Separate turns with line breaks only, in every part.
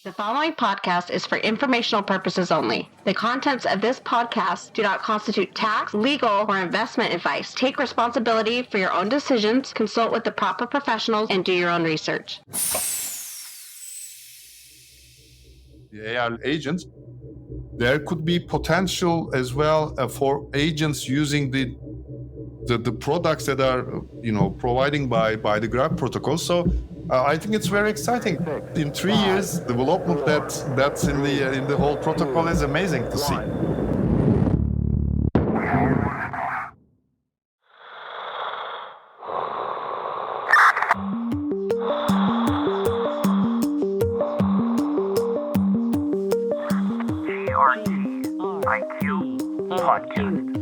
The following podcast is for informational purposes only. The contents of this podcast do not constitute tax, legal, or investment advice. Take responsibility for your own decisions, consult with the proper professionals, and do your own research.
The AI agents, there could be potential as well for agents using the products that are providing by the Graph protocol. So I think it's very exciting. In 3 years, development that's in the whole protocol is amazing to see.
GRTiQ podcast.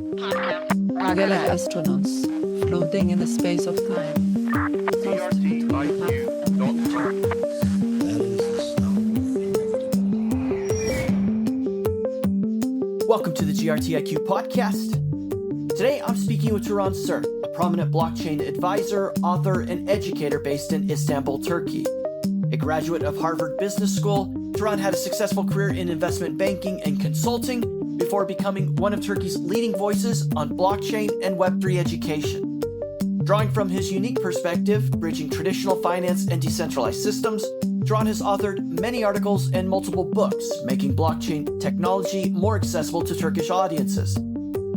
We're like astronauts floating in the space of time.
Welcome to the GRTiQ podcast. Today I'm speaking with Turan Sert, a prominent blockchain advisor, author, and educator based in Istanbul, Turkey. A graduate of Harvard Business School, Turan had a successful career in investment banking and consulting before becoming one of Turkey's leading voices on blockchain and Web3 education. Drawing from his unique perspective, bridging traditional finance and decentralized systems, Turan has authored many articles and multiple books, making blockchain technology more accessible to Turkish audiences.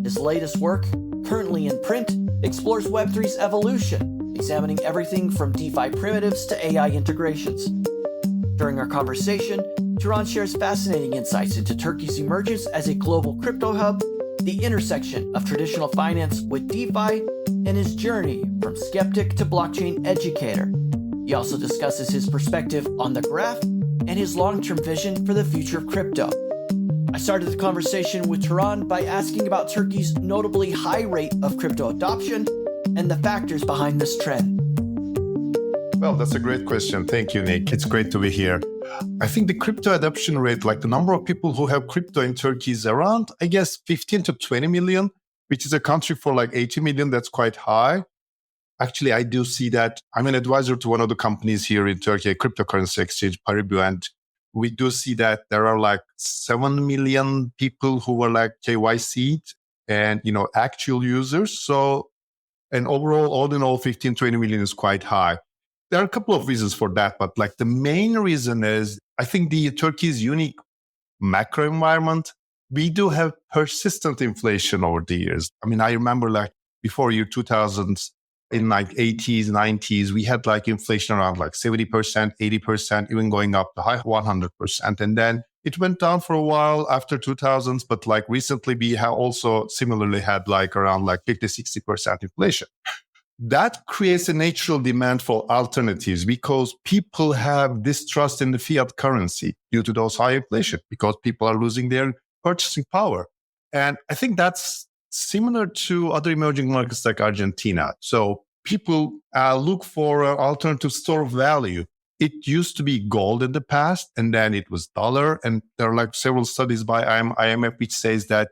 His latest work, currently in print, explores Web3's evolution, examining everything from DeFi primitives to AI integrations. During our conversation, Turan shares fascinating insights into Turkey's emergence as a global crypto hub, the intersection of traditional finance with DeFi, and his journey from skeptic to blockchain educator. He also discusses his perspective on the graph and his long-term vision for the future of crypto. I started the conversation with Turan by asking about Turkey's notably high rate of crypto adoption and the factors behind this trend.
Well, that's a great question. Thank you, Nick. It's great to be here. I think the crypto adoption rate, like the number of people who have crypto in Turkey is around, 15 to 20 million, which is a country for 80 million. That's quite high. Actually, I do see that. I'm an advisor to one of the companies here in Turkey, a cryptocurrency exchange, Paribu, and we do see that there are 7 million people who were KYC'd and, actual users. So, and overall, all in all, 15, 20 million is quite high. There are a couple of reasons for that, but the main reason is, I think the Turkey's unique macro environment, we do have persistent inflation over the years. I mean, I remember before year 2000s, in 80s, 90s, we had inflation around 70%, 80%, even going up to high 100%. And then it went down for a while after 2000s, but recently we have also similarly had around 50, 60% inflation. That creates a natural demand for alternatives because people have distrust in the fiat currency due to those high inflation, because people are losing their purchasing power. And I think that's similar to other emerging markets like Argentina. So people look for an alternative store of value. It used to be gold in the past, and then it was dollar. And there are several studies by IMF which says that,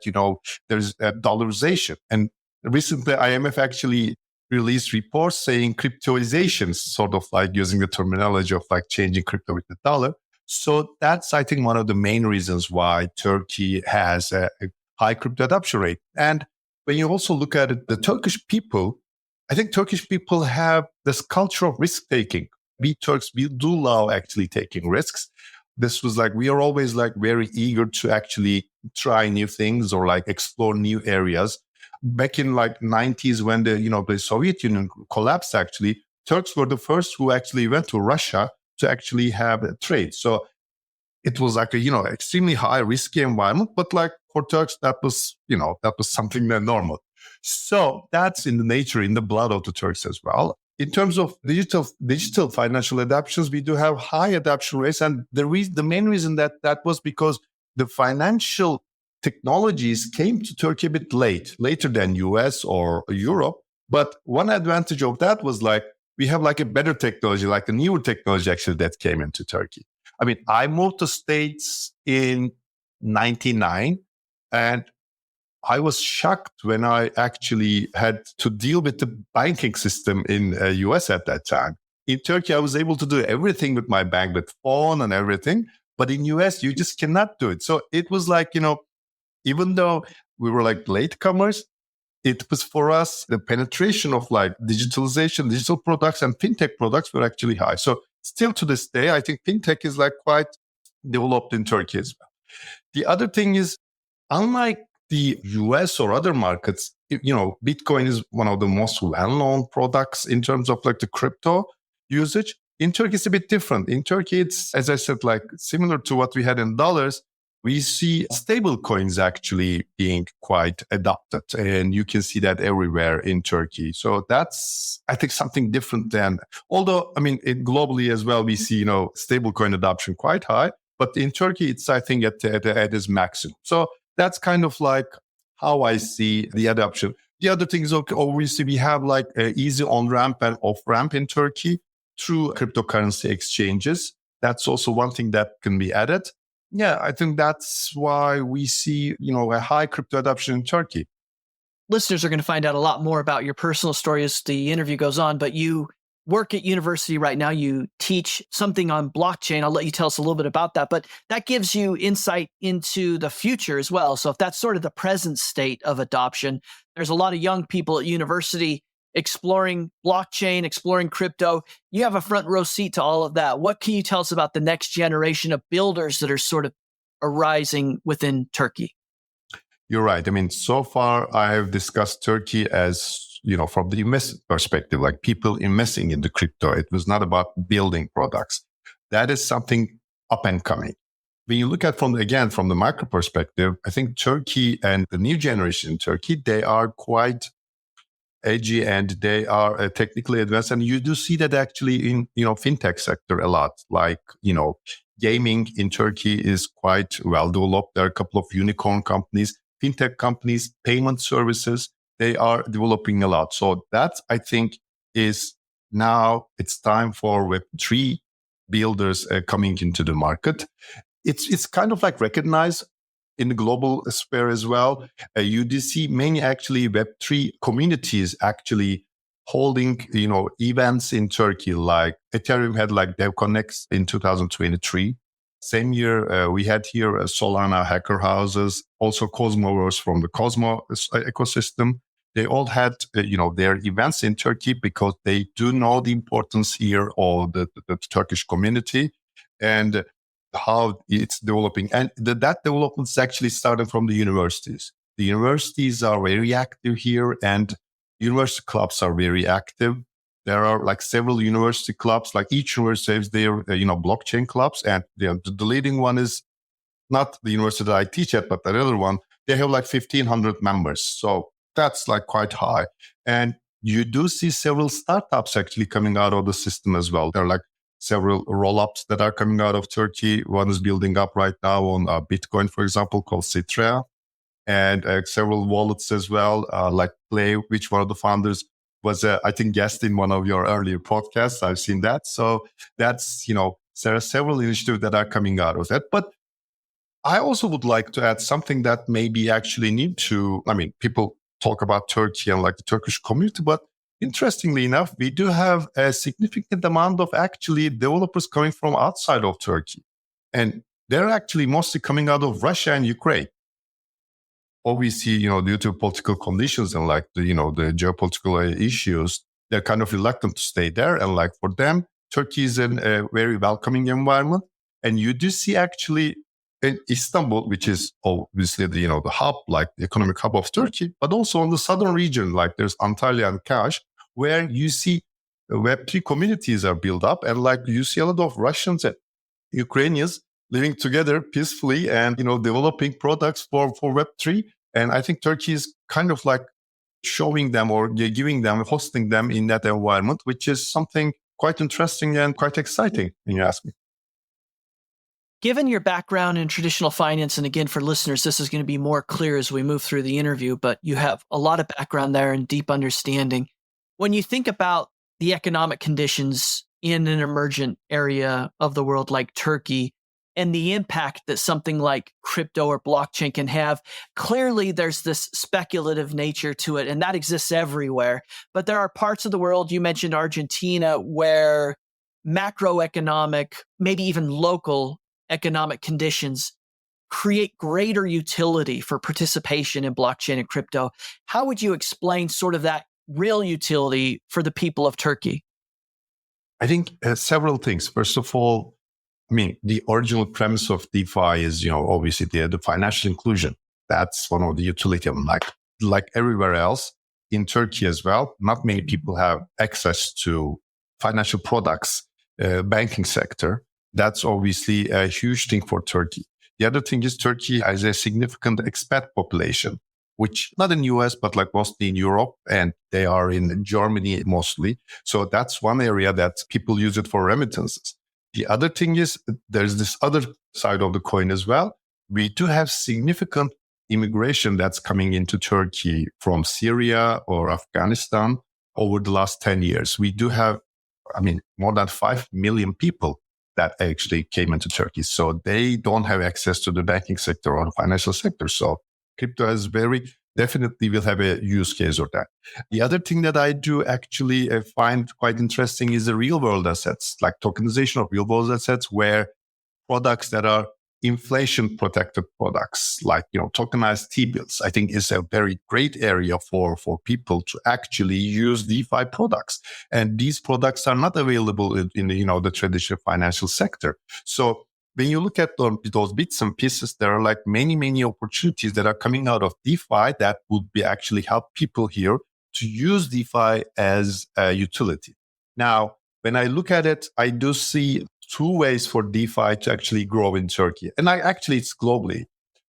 there's a dollarization. And recently IMF actually released reports saying cryptoization, sort of using the terminology of changing crypto with the dollar. So that's, I think, one of the main reasons why Turkey has a high crypto adoption rate. And when you also look at it, the Turkish people, I think Turkish people have this culture of risk-taking. We Turks, we do love actually taking risks. This was we are always very eager to actually try new things or explore new areas. Back in 90s when the Soviet Union collapsed, actually, Turks were the first who actually went to Russia to actually have a trade. So it was extremely high risky environment, but for Turks, that was something normal. So that's in the nature, in the blood of the Turks as well. In terms of digital financial adoptions, we do have high adoption rates. And the main reason that was because the financial technologies came to Turkey a bit later than US or Europe. But one advantage of that was we have a better technology, a newer technology actually that came into Turkey. I mean, I moved to States in 99, and I was shocked when I actually had to deal with the banking system in US at that time. In Turkey, I was able to do everything with my bank, with phone and everything. But in US, you just cannot do it. So it was like, even though we were like latecomers, it was for us, the penetration of like digitalization, digital products and fintech products were actually high. So still to this day, I think fintech is like quite developed in Turkey as well. The other thing is, unlike the US or other markets, Bitcoin is one of the most well-known products in terms of like the crypto usage. In Turkey, it's a bit different. In Turkey, it's, as I said, like similar to what we had in dollars. We see stable coins actually being quite adopted, and you can see that everywhere in Turkey. So that's, I think, something different than, although, globally as well, we see, stable coin adoption quite high, but in Turkey, it's, I think, at its maximum. So that's kind of like how I see the adoption. The other thing is, obviously, we have like an easy on-ramp and off-ramp in Turkey through cryptocurrency exchanges. That's also one thing that can be added. Yeah, I think that's why we see, a high crypto adoption in Turkey.
Listeners are going to find out a lot more about your personal story as the interview goes on, but you work at university right now. You teach something on blockchain. I'll let you tell us a little bit about that, but that gives you insight into the future as well. So if that's sort of the present state of adoption, there's a lot of young people at university exploring blockchain, exploring crypto. You have a front row seat to all of that. What can you tell us about the next generation of builders that are sort of arising within Turkey?
You're right. So far I have discussed Turkey as, from the investment perspective, like people investing in the crypto. It was not about building products. That is something up and coming. When you look at from the macro perspective, I think Turkey and the new generation in Turkey, they are quite edgy and they are technically advanced. And you do see that actually in, fintech sector a lot, like, gaming in Turkey is quite well developed. There are a couple of unicorn companies, fintech companies, payment services. They are developing a lot. So that, I think, is now it's time for Web3 builders coming into the market. It's kind of like recognized in the global sphere as well. You do see many actually Web3 communities actually holding, events in Turkey, like Ethereum had like DevConnects in 2023. Same year, we had here Solana hacker houses, also Cosmoverse from the Cosmo ecosystem. They all had, their events in Turkey because they do know the importance here of the Turkish community and how it's developing. And that development is actually started from the universities. The universities are very active here and university clubs are very active. There are like several university clubs, like each university has their, blockchain clubs. And the leading one is not the university that I teach at, but the other one. They have like 1,500 members. So that's like quite high. And you do see several startups actually coming out of the system as well. There are like several roll-ups that are coming out of Turkey. One is building up right now on Bitcoin, for example, called Citra. And several wallets as well, like Play, which one of the founders was, I think, guest in one of your earlier podcasts. I've seen that. So that's, there are several initiatives that are coming out of that. But I also would like to add something that maybe actually need to, people talk about Turkey and like the Turkish community, but interestingly enough, we do have a significant amount of actually developers coming from outside of Turkey. And they're actually mostly coming out of Russia and Ukraine. Obviously, due to political conditions and like the geopolitical issues, they're kind of reluctant to stay there. And like for them, Turkey is a very welcoming environment. And you do see actually in Istanbul, which is obviously the hub, like the economic hub of Turkey, but also on the southern region, like there's Antalya and Kaş, where you see Web3 communities are built up, and like you see a lot of Russians and Ukrainians living together peacefully and developing products for Web3. And I think Turkey is kind of like showing them or giving them, hosting them in that environment, which is something quite interesting and quite exciting, when you ask me.
Given your background in traditional finance, and again, for listeners, this is going to be more clear as we move through the interview, but you have a lot of background there and deep understanding. When you think about the economic conditions in an emergent area of the world like Turkey and the impact that something like crypto or blockchain can have, clearly there's this speculative nature to it, and that exists everywhere. But there are parts of the world, you mentioned Argentina, where macroeconomic, maybe even local economic conditions create greater utility for participation in blockchain and crypto. How would you explain sort of that real utility for the people of Turkey?
I think several things. First of all, I mean, the original premise of DeFi is, obviously the financial inclusion. That's one of the utility. Like everywhere else in Turkey as well, not many people have access to financial products, banking sector. That's obviously a huge thing for Turkey. The other thing is Turkey has a significant expat population, which not in US, but like mostly in Europe, and they are in Germany mostly. So that's one area that people use it for remittances. The other thing is there's this other side of the coin as well. We do have significant immigration that's coming into Turkey from Syria or Afghanistan over the last 10 years. We do have, more than 5 million people that actually came into Turkey. So they don't have access to the banking sector or the financial sector. So crypto has definitely will have a use case of that. The other thing that I do actually find quite interesting is the real world assets, like tokenization of real world assets, where products that are inflation protected products, like, tokenized T-bills, I think is a very great area for people to actually use DeFi products. And these products are not available in the traditional financial sector. So when you look at those bits and pieces, there are like many, many opportunities that are coming out of DeFi that would be actually help people here to use DeFi as a utility. Now, when I look at it, I do see two ways for DeFi to actually grow in Turkey. And it's globally.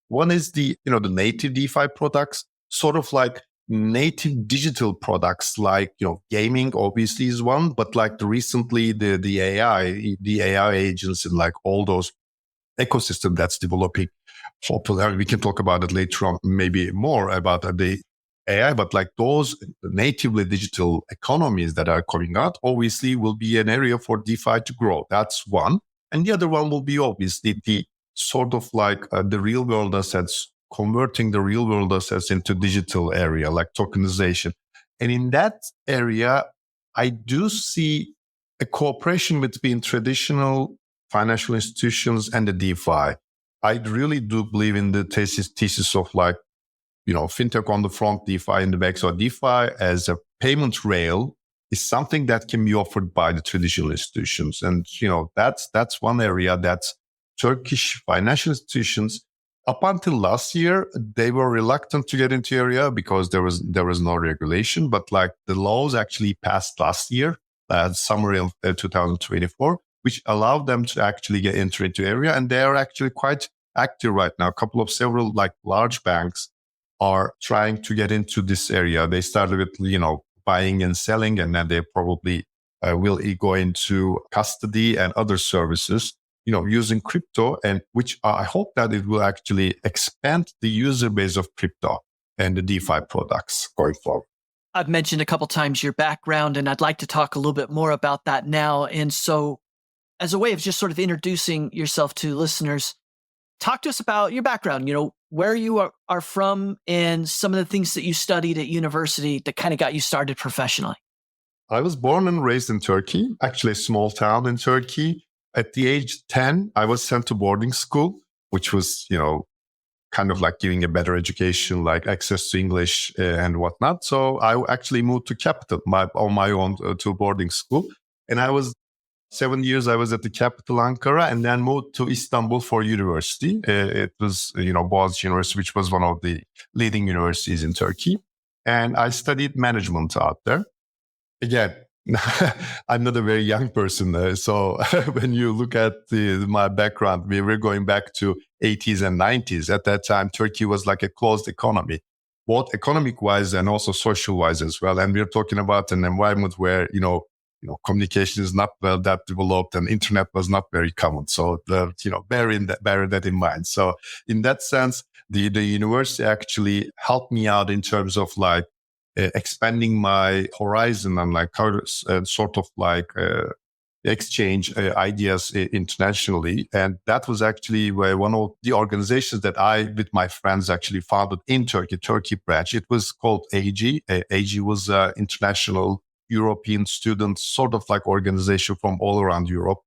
One is the native DeFi products, sort of like native digital products, like, gaming obviously is one, but like recently the AI agents and like all those ecosystem that's developing. Hopefully we can talk about it later on, maybe more about the AI, but like those natively digital economies that are coming out, obviously will be an area for DeFi to grow. That's one. And the other one will be obviously the sort of like the real world assets, converting the real world assets into digital area, like tokenization. And in that area, I do see a cooperation between traditional financial institutions and the DeFi. I really do believe in the thesis of like, fintech on the front, DeFi in the back. So DeFi as a payment rail is something that can be offered by the traditional institutions. And, that's one area that Turkish financial institutions, up until last year, they were reluctant to get into area because there was no regulation. But like the laws actually passed last year, summer of 2024, which allowed them to actually enter into area. And they are actually quite active right now. Several like large banks are trying to get into this area. They started with, buying and selling, and then they probably will go into custody and other services, using crypto, and which I hope that it will actually expand the user base of crypto and the DeFi products going forward.
I've mentioned a couple times your background, and I'd like to talk a little bit more about that now. And so as a way of just sort of introducing yourself to listeners, talk to us about your background, where you are from and some of the things that you studied at university that kind of got you started professionally.
I was born and raised in Turkey, actually a small town in Turkey. At the age 10, I was sent to boarding school, which was, kind of like giving a better education, like access to English and whatnot. So I actually moved to capital on my own to boarding school. And I was 7 years, I was at the capital Ankara, and then moved to Istanbul for university. It was, Boğaziçi University, which was one of the leading universities in Turkey. And I studied management out there. Again, I'm not a very young person. So when you look at my background, we were going back to 80s and 90s. At that time, Turkey was like a closed economy, both economic-wise and also social-wise as well. And we're talking about an environment where, communication is not well that developed and internet was not very common. So, bearing that in mind. So in that sense, the university actually helped me out in terms of like expanding my horizon and like sort of like exchange ideas internationally. And that was actually one of the organizations that I, with my friends, actually founded in Turkey branch. It was called AG. AG was international European student sort of like organization from all around Europe,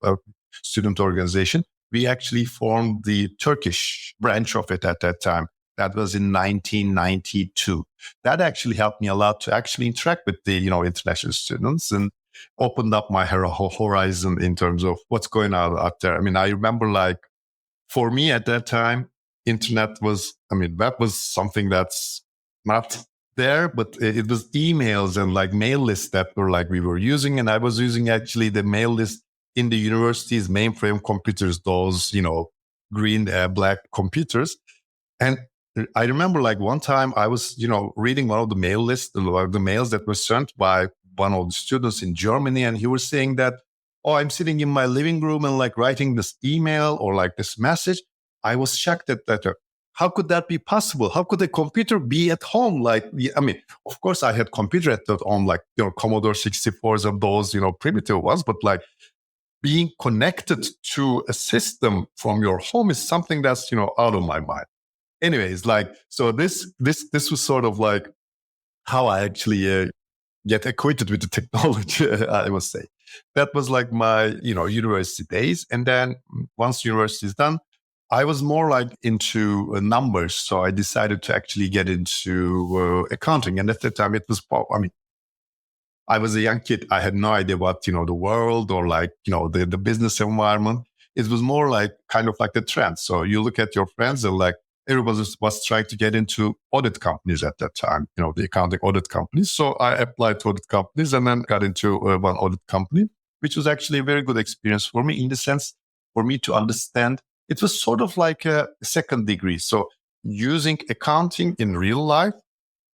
student organization. we actually formed the Turkish branch of it at that time. That was in 1992. That actually helped me a lot to actually interact with the, international students and opened up my horizon in terms of what's going on out there. I mean, I remember like for me at that time, web was something that's not there, but it was emails and like mail lists that were like we were using. And I was using actually the mail list in the university's mainframe computers, those, green, black computers. And I remember like one time I was, reading one of the mail lists, the mails that were sent by one of the students in Germany. And he was saying that, oh, I'm sitting in my living room and like writing this email or like this message. I was shocked at that. How could that be possible? How could a computer be at home? Like, of course I had computer at home, like, Commodore 64s of those, primitive ones, but like being connected to a system from your home is something that's, out of my mind. Anyways, like, so this was sort of like how I actually get acquainted with the technology, I must say. That was like my, university days. And then once university is done, I was more like into numbers. So I decided to actually get into accounting. And at that time it was, I was a young kid. I had no idea what, the world or like, the business environment. It was more like kind of like the trend. So you look at your friends and like everybody was trying to get into audit companies at that time, the accounting audit companies. So I applied to audit companies and then got into one audit company, which was actually a very good experience for me in the sense for me to understand. It was sort of like a second degree. So using accounting in real life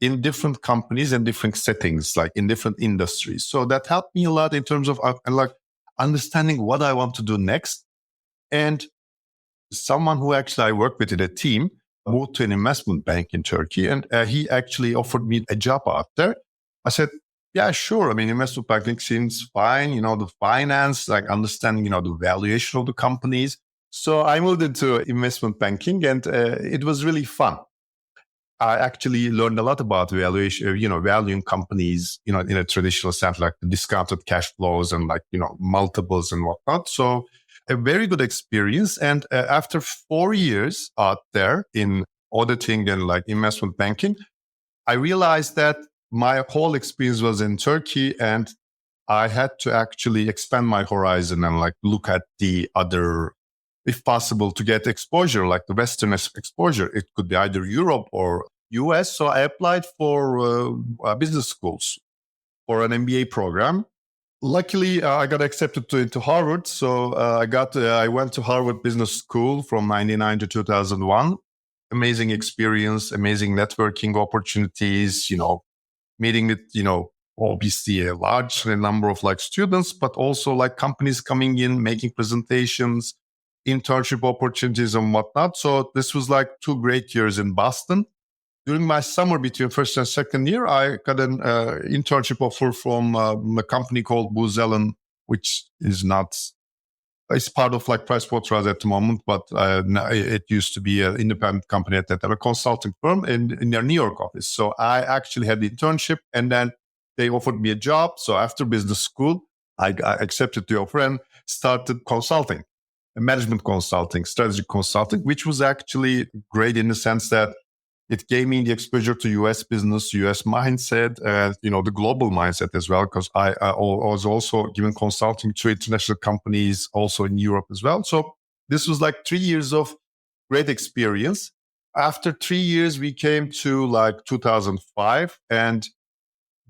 in different companies and different settings, like in different industries. So that helped me a lot in terms of like understanding what I want to do next. And someone who actually I worked with in a team moved to an investment bank in Turkey, and he actually offered me a job out there. I said, yeah, sure. I mean, investment banking seems fine, the finance, like understanding, the valuation of the companies. So I moved into investment banking and it was really fun. I actually learned a lot about valuation, valuing companies, in a traditional sense, like the discounted cash flows and like, multiples and whatnot. So a very good experience. And after 4 years out there in auditing and like investment banking, I realized that my whole experience was in Turkey and I had to actually expand my horizon and like look at the other, if possible, to get exposure, like the Western exposure. It could be either Europe or US. So I applied for business schools for an MBA program. Luckily, I got accepted to Harvard. So I went to Harvard Business School from 1999 to 2001. Amazing experience, amazing networking opportunities, meeting with, obviously a large number of like students, but also like companies coming in, making presentations, internship opportunities and whatnot. So this was like 2 great years in Boston. During my summer between first and second year, I got an internship offer from a company called Booz Allen, which is not, it's part of like PricewaterhouseCoopers at the moment, but it used to be an independent company at that time, a consulting firm in their New York office. So I actually had the internship and then they offered me a job. So after business school, I accepted the offer and started consulting, management consulting, strategic consulting, which was actually great in the sense that it gave me the exposure to US business, US mindset, the global mindset as well, because I was also giving consulting to international companies also in Europe as well. So this was like 3 years of great experience. After 3 years, we came to like 2005. And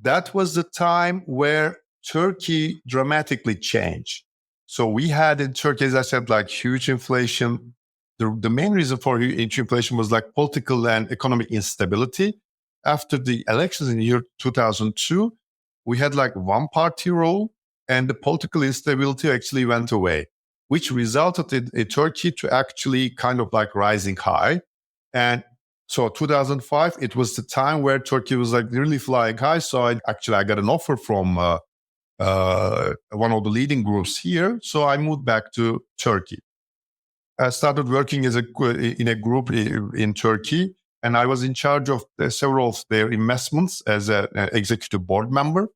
that was the time where Turkey dramatically changed. So we had in Turkey, as I said, like huge inflation. The main reason for huge inflation was like political and economic instability. After the elections in the year 2002, we had like one party rule and the political instability actually went away, which resulted in Turkey to actually kind of like rising high. And so 2005, it was the time where Turkey was like really flying high. So I got an offer from one of the leading groups here. So I moved back to Turkey. I started working in a group in Turkey, and I was in charge of several of their investments as an executive board member.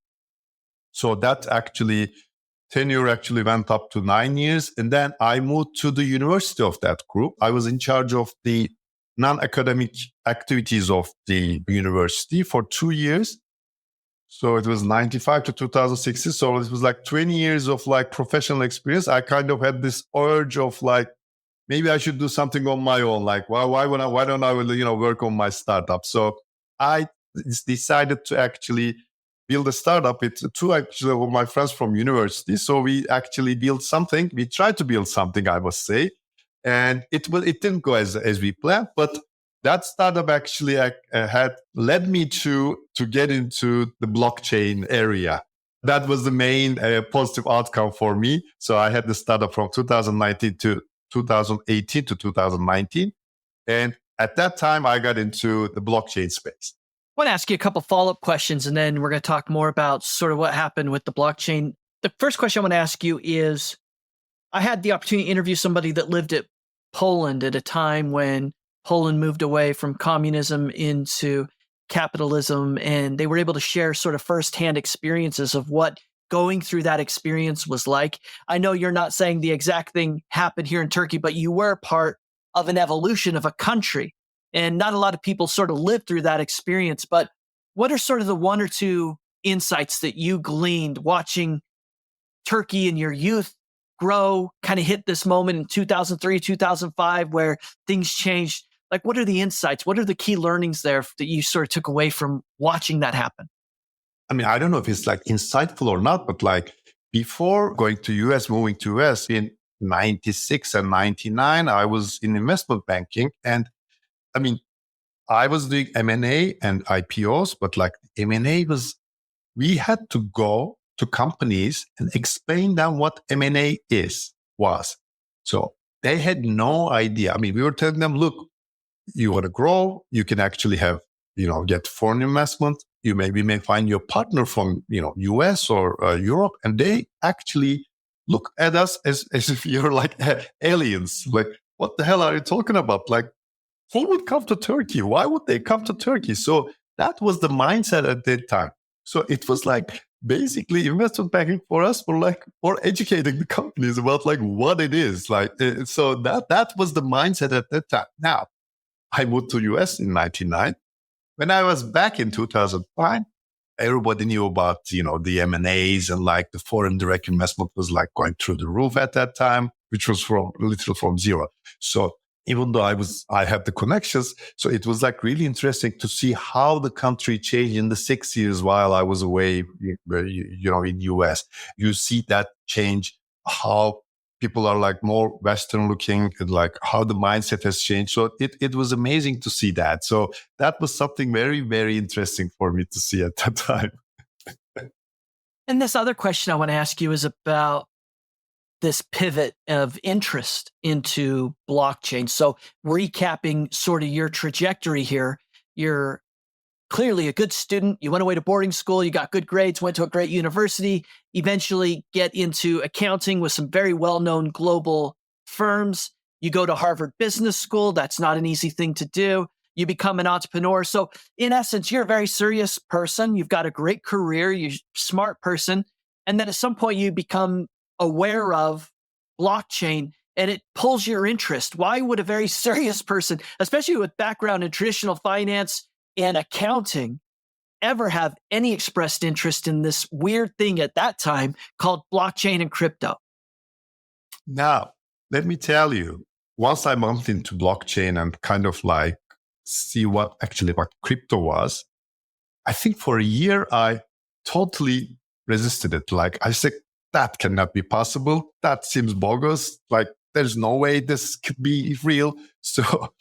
So that actually tenure actually went up to 9 years. And then I moved to the university of that group. I was in charge of the non-academic activities of the university for 2 years. So it was 95 to 2016. So it was like 20 years of like professional experience. I kind of had this urge of like, maybe I should do something on my own. Like, why don't I, work on my startup? So I decided to actually build a startup with two actually of my friends from university. So we actually built something. We tried to build something, I must say, and it didn't go as we planned. But that startup actually had led me to get into the blockchain area. That was the main positive outcome for me. So I had the startup from 2019 to 2018 to 2019. And at that time, I got into the blockchain space.
I want to ask you a couple follow-up questions, and then we're going to talk more about sort of what happened with the blockchain. The first question I want to ask you is, I had the opportunity to interview somebody that lived at Poland at a time when Poland moved away from communism into capitalism, and they were able to share sort of firsthand experiences of what going through that experience was like. I know you're not saying the exact thing happened here in Turkey, but you were part of an evolution of a country. And not a lot of people sort of live through that experience. But what are sort of the one or two insights that you gleaned watching Turkey in your youth grow, kind of hit this moment in 2003, 2005, where things changed? Like, what are the insights? What are the key learnings there that you sort of took away from watching that happen?
I mean, I don't know if it's like insightful or not, but like before going to US, moving to US in 96 and 99, I was in investment banking. And I mean, I was doing M&A and IPOs, but like M&A we had to go to companies and explain them what M&A was. So they had no idea. I mean, we were telling them, look, you want to grow, you can actually have, get foreign investment. You may find your partner from, US or Europe, and they actually look at us as if you're like aliens. Like, what the hell are you talking about? Like, who would come to Turkey? Why would they come to Turkey? So that was the mindset at that time. So it was like basically investment banking for us for educating the companies about like what it is. Like, so that was the mindset at that time. Now, I moved to US in 99. When I was back in 2005, everybody knew about, the M&As and like the foreign direct investment was like going through the roof at that time, which was literally from zero. So even though I had the connections, so it was like really interesting to see how the country changed in the 6 years while I was away, in US. You see that change, how people are like more Western looking and like how the mindset has changed. So it was amazing to see that. So that was something very, very interesting for me to see at that time.
And this other question I want to ask you is about this pivot of interest into blockchain. So recapping sort of your trajectory here, you're clearly a good student. You went away to boarding school, you got good grades, went to a great university, eventually get into accounting with some very well-known global firms. You go to Harvard Business School. That's not an easy thing to do. You become an entrepreneur. So in essence, you're a very serious person. You've got a great career. You're a smart person. And then at some point you become aware of blockchain and it pulls your interest. Why would a very serious person, especially with background in traditional finance and accounting, ever have any expressed interest in this weird thing at that time called blockchain and crypto?
Now, let me tell you, once I bumped into blockchain and kind of like see what crypto was, I think for a year, I totally resisted it. Like I said, that cannot be possible. That seems bogus. Like there's no way this could be real. So,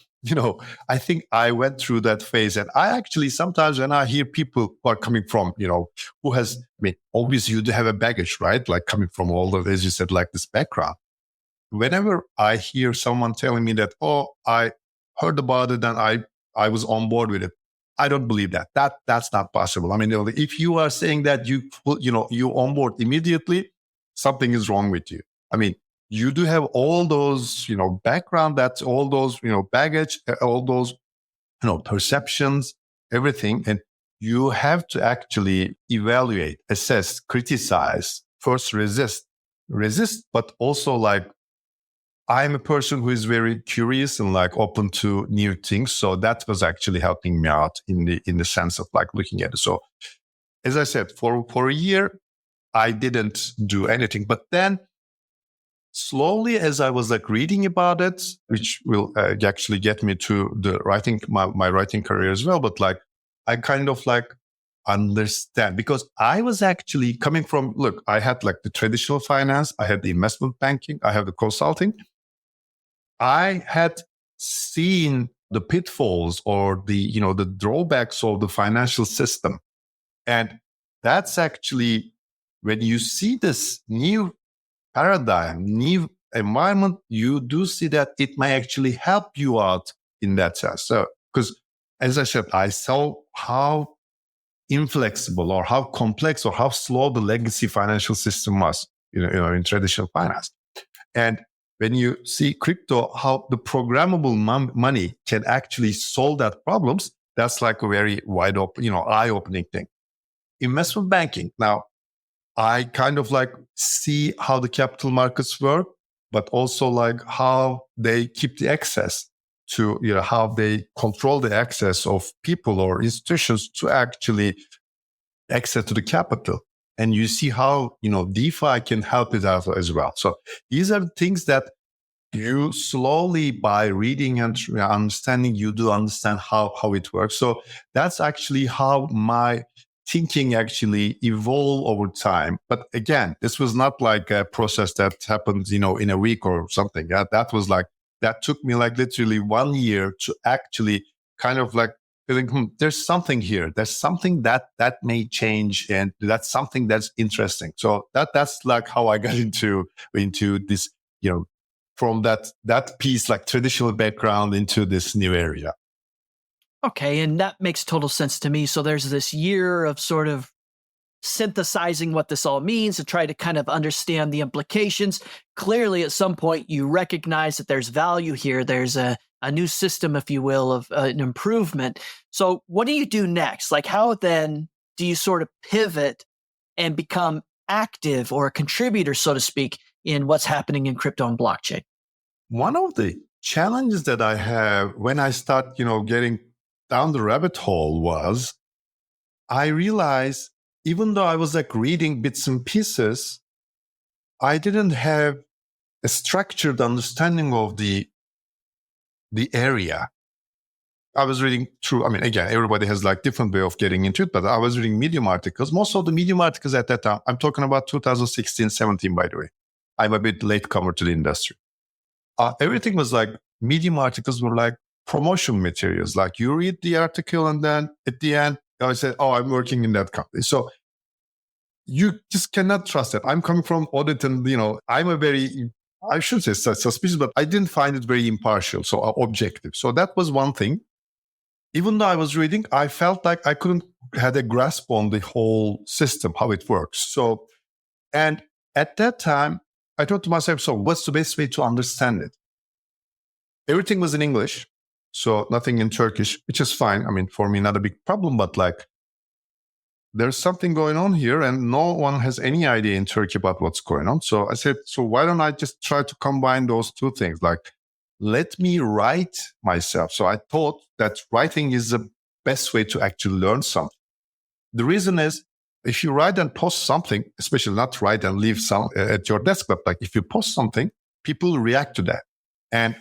I think I went through that phase. And I actually, sometimes when I hear people who are coming from, who has, obviously you do have a baggage, right? Like coming from all the, as you said, like this background. Whenever I hear someone telling me that, oh, I heard about it and I was on board with it, I don't believe that. That's not possible. I mean, if you are saying that you on board immediately, something is wrong with you. I mean, you do have all those, background, that's all those, baggage, all those, perceptions, everything. And you have to actually evaluate, assess, criticize, first resist, resist, but also like I'm a person who is very curious and like open to new things. So that was actually helping me out in the sense of like looking at it. So as I said, for a year, I didn't do anything. But then slowly, as I was like reading about it, which will actually get me to the writing, my writing career as well. But like, I kind of like understand, because I was actually coming from, look, I had like the traditional finance, I had the investment banking, I have the consulting. I had seen the pitfalls or the drawbacks of the financial system. And that's actually when you see this new paradigm, new environment, you do see that it may actually help you out in that sense. So, because as I said, I saw how inflexible or how complex or how slow the legacy financial system was, in traditional finance. And when you see crypto, how the programmable money can actually solve that problems, that's like a very wide open, eye-opening thing. Investment banking. Now, I kind of like see how the capital markets work, but also like how they keep the access to, how they control the access of people or institutions to actually access to the capital. And you see how, DeFi can help it out as well. So these are things that you slowly, by reading and understanding, you do understand how it works. So that's actually how my thinking actually evolved over time. But again, this was not like a process that happened, in a week or something. That took me like literally 1 year to actually kind of like feeling, there's something here. There's something that may change, and that's something that's interesting. So that's like how I got into this, from that piece, like traditional background, into this new area.
Okay, and that makes total sense to me. So there's this year of sort of synthesizing what this all means to try to kind of understand the implications. Clearly, at some point, you recognize that there's value here. There's a new system, if you will, of an improvement. So what do you do next? Like, how then do you sort of pivot and become active or a contributor, so to speak, in what's happening in crypto and blockchain?
One of the challenges that I have when I start, getting down the rabbit hole was I realized, even though I was like reading bits and pieces, I didn't have a structured understanding of the area. I was reading through, again, everybody has like different way of getting into it, but I was reading Medium articles. Most of the Medium articles at that time, I'm talking about 2016, 17, by the way. I'm a bit latecomer to the industry. Everything was like, Medium articles were like promotion materials. Like you read the article and then at the end, I said, oh, I'm working in that company. So you just cannot trust it. I'm coming from audit and, I'm a very, I should say suspicious, but I didn't find it very impartial, so objective. So that was one thing. Even though I was reading, I felt like I couldn't had a grasp on the whole system, how it works. So, and at that time, I thought to myself, so what's the best way to understand it? Everything was in English, so nothing in Turkish, which is fine. For me, not a big problem, but like there's something going on here and no one has any idea in Turkey about what's going on. So I said, so why don't I just try to combine those two things? Like, let me write myself. So I thought that writing is the best way to actually learn something. The reason is, if you write and post something, especially not write and leave some at your desk, but like if you post something, people react to that. And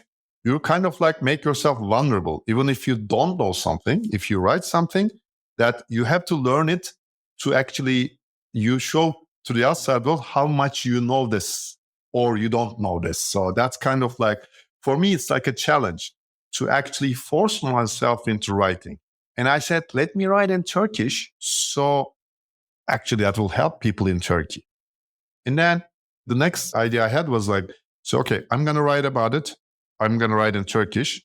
you kind of like make yourself vulnerable. Even if you don't know something, if you write something, that you have to learn it to actually, you show to the outside world how much you know this or you don't know this. So that's kind of like, for me, it's like a challenge to actually force myself into writing. And I said, let me write in Turkish. So actually that will help people in Turkey. And then the next idea I had was like, so, okay, I'm going to write about it. I'm going to write in Turkish.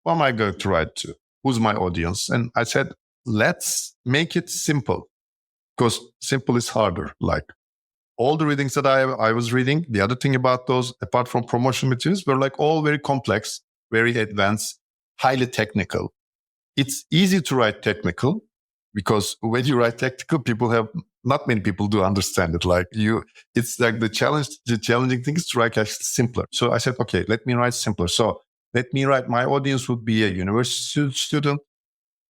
Who am I going to write to? Who's my audience? And I said, let's make it simple, because simple is harder. Like all the readings that I was reading, the other thing about those, apart from promotion materials, were like all very complex, very advanced, highly technical. It's easy to write technical because when you write technical, people have not many people do understand it. Like it's like the challenging thing is to write actually simpler. So I said, okay, let me write simpler. So let me write, my audience would be a university student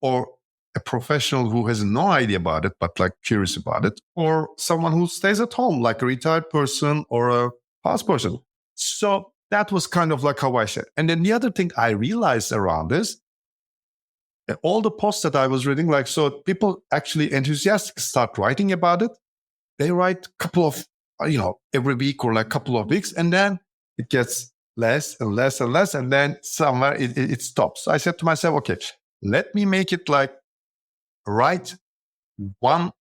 or a professional who has no idea about it, but like curious about it, or someone who stays at home, like a retired person or a house person. So that was kind of like how I said. And then the other thing I realized around this, all the posts that I was reading, like, so people actually enthusiastic start writing about it. They write a couple of, every week or like a couple of weeks, and then it gets less and less and less. And then somewhere it stops. So I said to myself, okay, let me make it like write one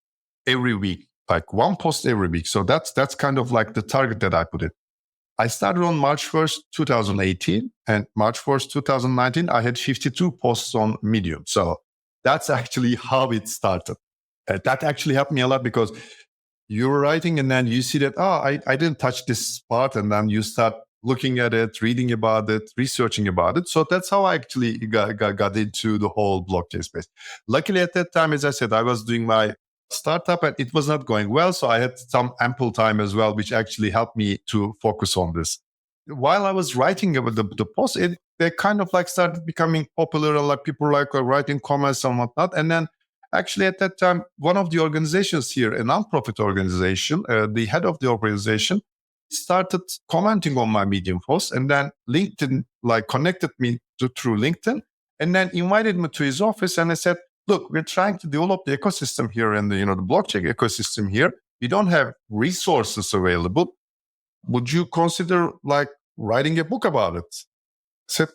every week, like one post every week. So that's kind of like the target that I put in. I started on March 1st, 2018, and March 1st, 2019, I had 52 posts on Medium. So that's actually how it started. That actually helped me a lot because you were writing and then you see that, I didn't touch this part. And then you start looking at it, reading about it, researching about it. So that's how I actually got into the whole blockchain space. Luckily at that time, as I said, I was doing my startup and it was not going well. So I had some ample time as well, which actually helped me to focus on this. While I was writing about the post, they kind of like started becoming popular. Like people like writing comments and whatnot. And then actually at that time, one of the organizations here, a nonprofit organization, the head of the organization started commenting on my Medium post, and then LinkedIn like connected me through LinkedIn and then invited me to his office. And I said, look, we're trying to develop the ecosystem here and the blockchain ecosystem here. We don't have resources available. Would you consider like writing a book about it? I said,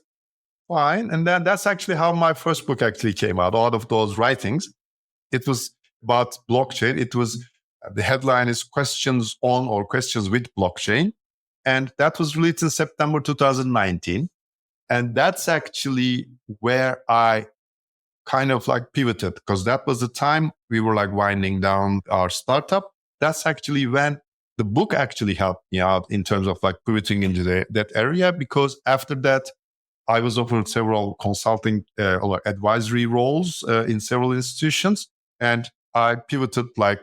fine. And then that's actually how my first book actually came out of those writings. It was about blockchain. It was, the headline is Questions on or Questions with Blockchain. And that was released in September 2019. And that's actually where I kind of like pivoted, because that was the time we were like winding down our startup. That's actually when the book actually helped me out in terms of like pivoting into that area, because after that, I was offered several consulting or advisory roles in several institutions. And I pivoted like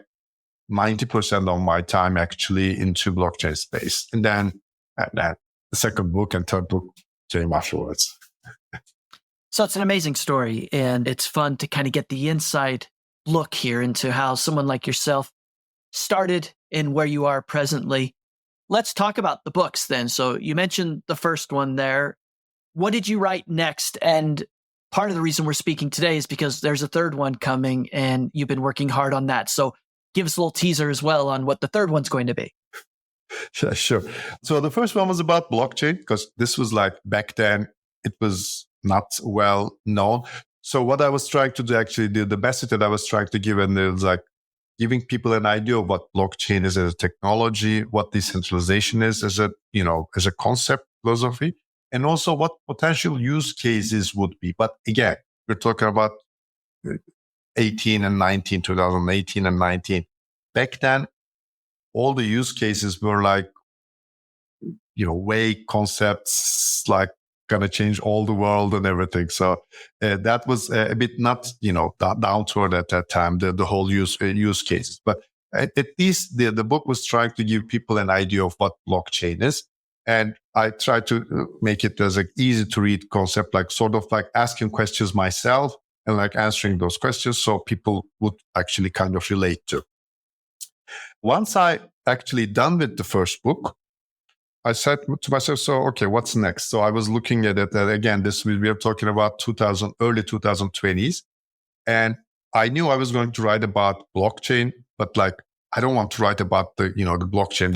90% of my time actually into blockchain space. And then the second book and third book came afterwards.
So it's an amazing story, and it's fun to kind of get the inside look here into how someone like yourself started and where you are presently. Let's talk about the books then. So you mentioned the first one there. What did you write next? And part of the reason we're speaking today is because there's a third one coming and you've been working hard on that. So give us a little teaser as well on what the third one's going to be.
Sure. So the first one was about blockchain, because this was like back then, it was not well known. So what I was trying to do, actually, the message that I was trying to give, and it was like giving people an idea of what blockchain is as a technology, what decentralization is as a concept, philosophy, and also what potential use cases would be. But again, we're talking about 2018 and 19. Back then, all the use cases were like, vague concepts, like gonna change all the world and everything. So that was a bit not, down toward at that time, the whole use cases. But at least the book was trying to give people an idea of what blockchain is. And I tried to make it as an easy to read concept, like sort of like asking questions myself and like answering those questions so people would actually kind of relate to. Once I actually done with the first book, I said to myself, so, okay, what's next? So I was looking at it. Again, we are talking about early 2020s. And I knew I was going to write about blockchain, but like, I don't want to write about the blockchain,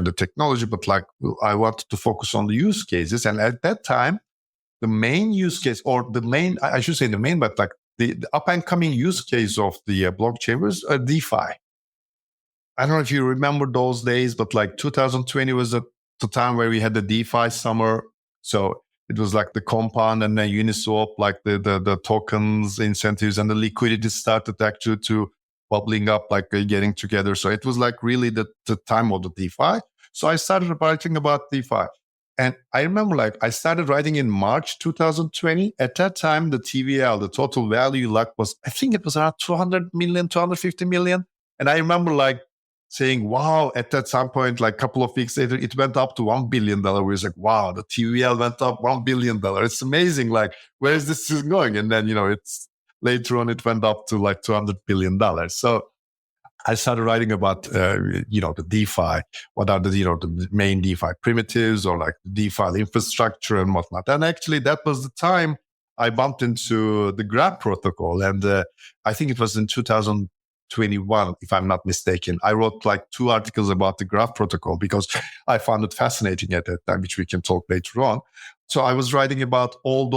the technology, but like, I wanted to focus on the use cases. And at that time, the main use case, or I should say the main, but like the up and coming use case of the blockchain was DeFi. I don't know if you remember those days, but like 2020 was the time where we had the DeFi summer. So it was like the Compound and then Uniswap, like the tokens, incentives, and the liquidity started actually to bubbling up, like getting together. So it was like really the time of the DeFi. So I started writing about DeFi. And I remember like I started writing in March 2020. At that time, the TVL, the total value, like was, I think it was around 200 million, 250 million. And I remember like saying, wow, at that some point, like a couple of weeks later, it went up to $1 billion. We was like, wow, the TVL went up $1 billion. It's amazing. Like, where is this going? And then, it's later on, it went up to like $200 billion. So I started writing about, the DeFi, what are the main DeFi primitives or like the DeFi infrastructure and whatnot. And actually that was the time I bumped into the Graph protocol. And I think it was in 2021, if I'm not mistaken. I wrote like 2 articles about the Graph protocol because I found it fascinating at that time, which we can talk later on. So I was writing about all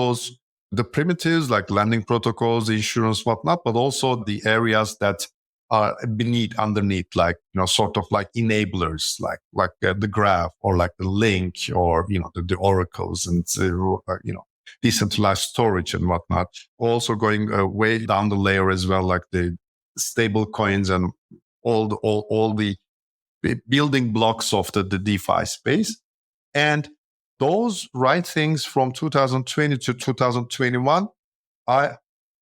the primitives like lending protocols, insurance, whatnot, but also the areas that are underneath, like, sort of like enablers, like the graph or like the link or, the oracles and, decentralized storage and whatnot. Also going way down the layer as well, like the stable coins and all the building blocks of the DeFi space. And those things from 2020 to 2021, I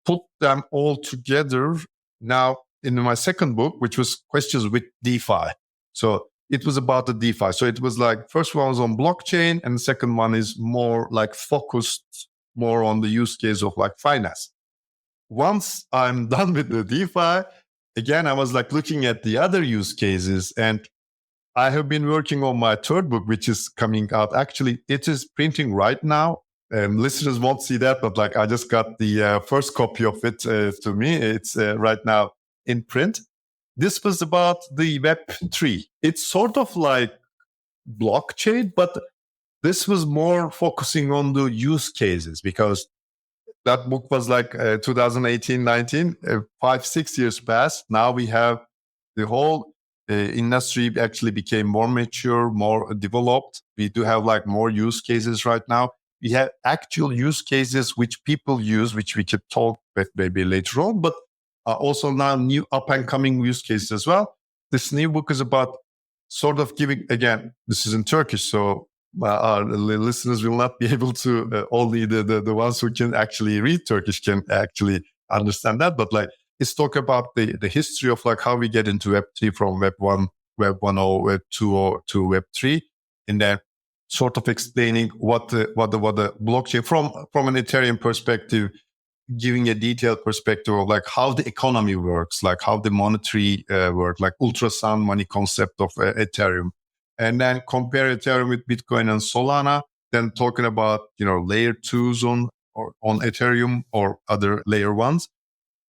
put them all together now in my second book, which was Questions with DeFi. So it was about the DeFi. So it was like, first one was on blockchain and the second one is more like focused more on the use case of like finance. Once I'm done with the DeFi, again, I was like looking at the other use cases, and I have been working on my third book, which is coming out. Actually, it is printing right now. Listeners won't see that, but like I just got the first copy of it to me. It's right now in print. This was about the Web3. It's sort of like blockchain, but this was more focusing on the use cases because that book was like 2018, 19, 5-6 years passed. Now we have the whole industry actually became more mature, more developed. We do have like more use cases right now. We have actual use cases which people use, which we could talk about maybe later on, but also now new up and coming use cases as well. This new book is about sort of giving, again, this is in Turkish, so our listeners will not be able to, only the ones who can actually read Turkish can actually understand that. But like, it's talk about the history of like how we get into Web3 from Web 1, Web 1.0, Web 2.0 to Web 3. And then sort of explaining what the blockchain from an Ethereum perspective, giving a detailed perspective of like how the economy works, like how the monetary work, like ultrasound money concept of Ethereum. And then compare Ethereum with Bitcoin and Solana, then talking about, layer 2s on Ethereum or other layer 1s,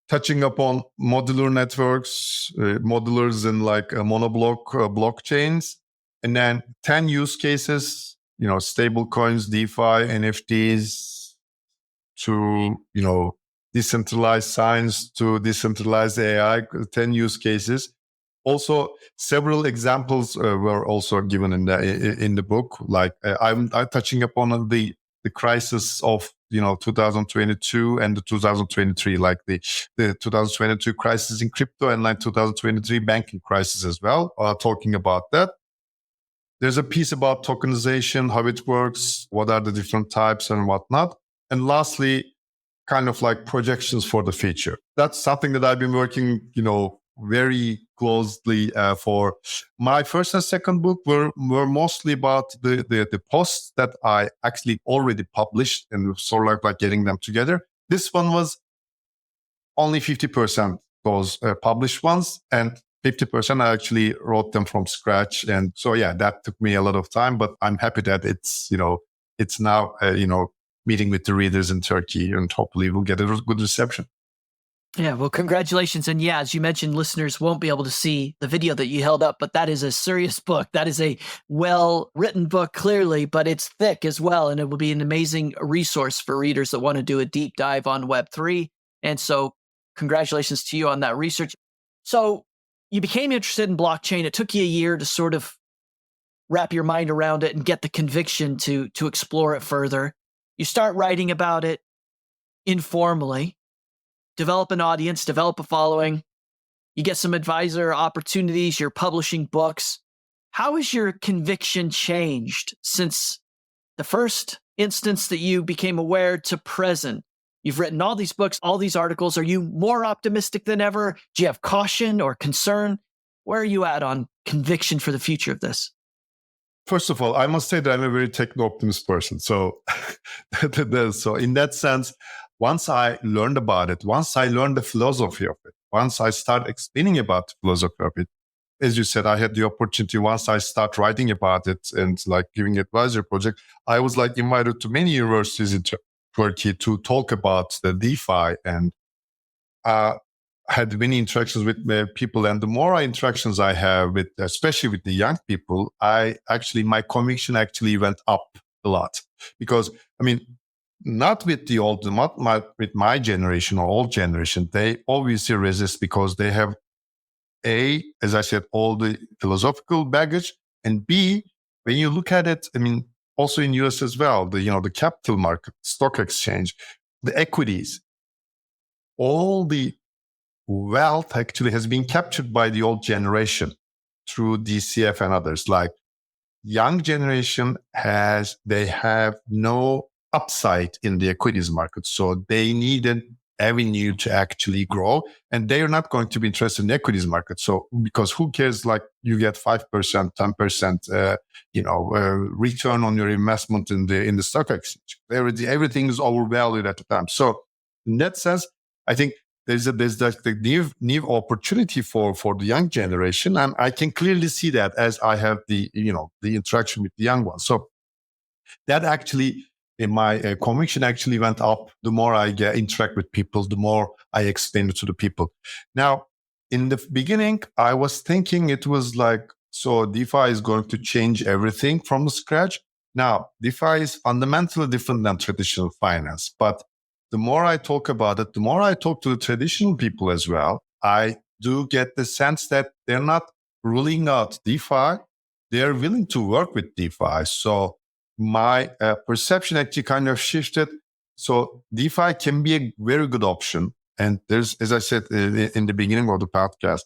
touching upon modular networks, modulars and like monoblock blockchains, and then 10 use cases, stable coins, DeFi, NFTs, to, decentralized science, to decentralized AI, 10 use cases. Also, several examples were also given in the book. Like I'm touching upon the crisis of 2022 and the 2023, like the 2022 crisis in crypto and like 2023 banking crisis as well. Talking about that. There's a piece about tokenization, how it works, what are the different types and whatnot. And lastly, kind of like projections for the future. That's something that I've been working, very closely for. My first and second book were mostly about the posts that I actually already published and sort of like getting them together. This one was only 50% those published ones, and 50% I actually wrote them from scratch. And so, yeah, that took me a lot of time, but I'm happy that it's now, meeting with the readers in Turkey, and hopefully we'll get a good reception.
Yeah, well, congratulations. And yeah, as you mentioned, listeners won't be able to see the video that you held up, but that is a serious book. That is a well-written book, clearly, but it's thick as well. And it will be an amazing resource for readers that want to do a deep dive on Web3. And so congratulations to you on that research. So you became interested in blockchain. It took you a year to sort of wrap your mind around it and get the conviction to explore it further. You start writing about it informally, develop an audience, develop a following. You get some advisor opportunities, you're publishing books. How has your conviction changed since the first instance that you became aware to present? You've written all these books, all these articles. Are you more optimistic than ever? Do you have caution or concern? Where are you at on conviction for the future of this?
First of all, I must say that I'm a very techno-optimist person. So, so in that sense, once I learned about it, once I learned the philosophy of it, once I started explaining about the philosophy of it, as you said, I had the opportunity, once I start writing about it and like giving advisory project, I was like invited to many universities in Turkey to talk about the DeFi, and had many interactions with people. And the more interactions I have with, especially with the young people, my conviction actually went up a lot. Because, I mean, not with the old, with my generation or old generation, they obviously resist because they have as I said, all the philosophical baggage, and B, when you look at it, I mean, also in US as well, the capital market, stock exchange, the equities, all the wealth actually has been captured by the old generation through DCF and others. Like young generation they have no upside in the equities market. So they need an avenue to actually grow, and they are not going to be interested in the equities market. So because who cares, like you get 5%, 10%, return on your investment in the stock exchange. Everything is overvalued at the time. So in that sense, I think there's the new opportunity for the young generation, and I can clearly see that as I have the interaction with the young ones. So that actually, in my conviction, actually went up. The more I interact with people, the more I explain it to the people. Now, in the beginning, I was thinking it was like, so DeFi is going to change everything from the scratch. Now, DeFi is fundamentally different than traditional finance, but the more I talk about it, the more I talk to the traditional people as well, I do get the sense that they're not ruling out DeFi. They're willing to work with DeFi. So my perception actually kind of shifted. So DeFi can be a very good option. And there's, as I said in the beginning of the podcast,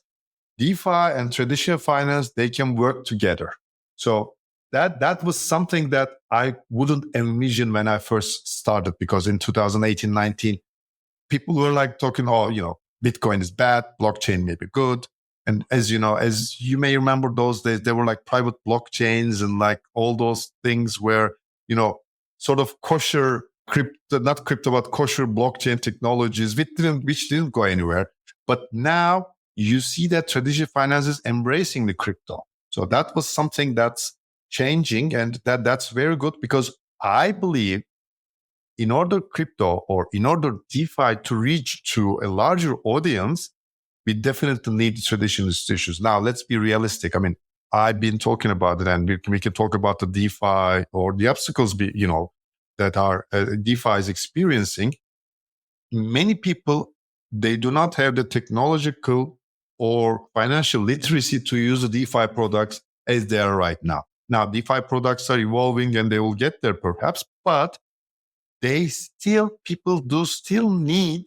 DeFi and traditional finance, they can work together. So that was something that I wouldn't envision when I first started, because in 2018, 19, people were like talking, Bitcoin is bad, blockchain may be good. And as you may remember those days, there were like private blockchains and like all those things where, sort of kosher not crypto, but kosher blockchain technologies, which didn't go anywhere. But now you see that traditional finance is embracing the crypto. So that was something that's changing, and that's very good, because I believe in order DeFi to reach to a larger audience, we definitely need traditional institutions. Now, let's be realistic. I mean, I've been talking about it, and we can talk about the DeFi or the obstacles, that are DeFi is experiencing. Many people, they do not have the technological or financial literacy to use the DeFi products as they are right now. Now, DeFi products are evolving and they will get there perhaps, but people do still need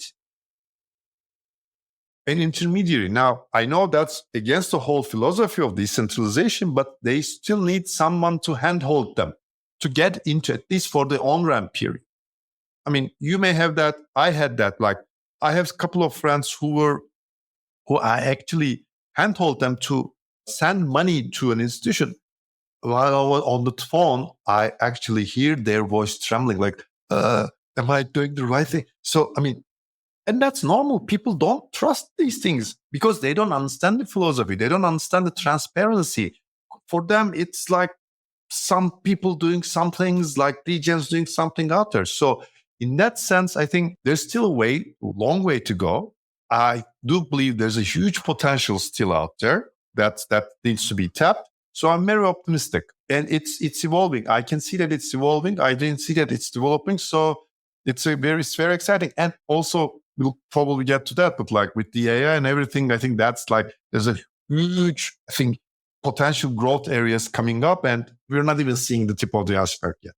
an intermediary. Now, I know that's against the whole philosophy of decentralization, but they still need someone to handhold them to get into, at least for the on-ramp period. I mean, you may have that. I had that. Like, I have a couple of friends who I actually handhold them to send money to an institution. While I was on the phone, I actually hear their voice trembling, like, am I doing the right thing? So, I mean, and that's normal. People don't trust these things because they don't understand the philosophy. They don't understand the transparency. For them, it's like some people doing some things, like DGens doing something out there. So in that sense, I think there's still a long way to go. I do believe there's a huge potential still out there that needs to be tapped. So I'm very optimistic, and it's evolving. I can see that it's evolving. I didn't see that it's developing. So it's very exciting. And also, we'll probably get to that, but like with the AI and everything, I think that's like, there's a huge, I think, potential growth areas coming up, and we're not even seeing the tip of the iceberg yet.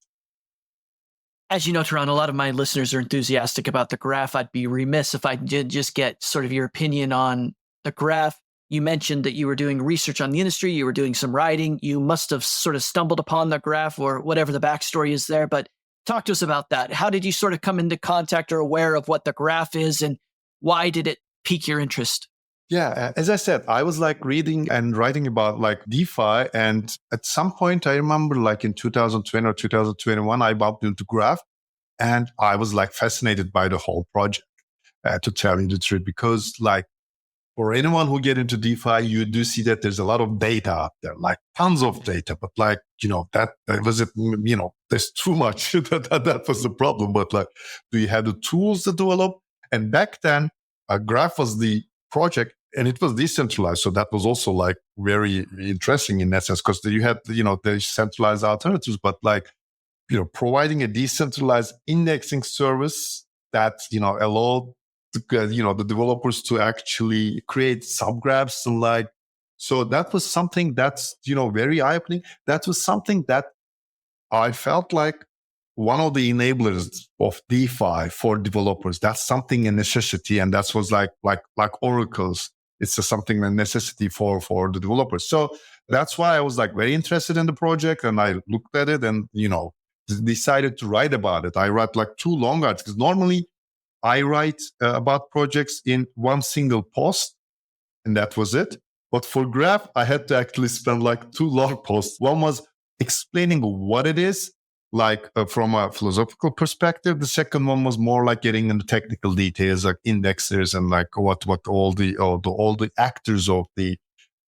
As you know, Turan, a lot of my listeners are enthusiastic about the graph. I'd be remiss if I did just get sort of your opinion on the graph. You mentioned that you were doing research on the industry. You were doing some writing. You must have sort of stumbled upon the graph or whatever the backstory is there. But Talk to us about that. How did you sort of come into contact or aware of what the graph is, and why did it pique your interest?
Yeah, as I said, I was like reading and writing about like DeFi. And at some point, I remember like in 2020 or 2021, I bumped into Graph and I was like fascinated by the whole project, to tell you the truth, because like for anyone who get into DeFi, you do see that there's a lot of data out there, like tons of data, but like, that was it, there's too much. that was the problem. But like, do you have the tools to develop? And back then, Graph was the project and it was decentralized. So that was also like very interesting in that sense, because you had, the centralized alternatives, but like, providing a decentralized indexing service that, allowed the developers to actually create subgraphs and like, so that was something that's, very eye-opening. That was something that I felt like one of the enablers of DeFi for developers. That's something a necessity. And that was like oracles. It's just something a necessity for the developers. So that's why I was like very interested in the project, and I looked at it and, decided to write about it. I write like 2 long articles. Normally I write about projects in one single post, and that was it. But for Graph, I had to actually spend like 2 long posts. One was explaining what it is, like from a philosophical perspective. The second one was more like getting into technical details, like indexers and like what all the actors of the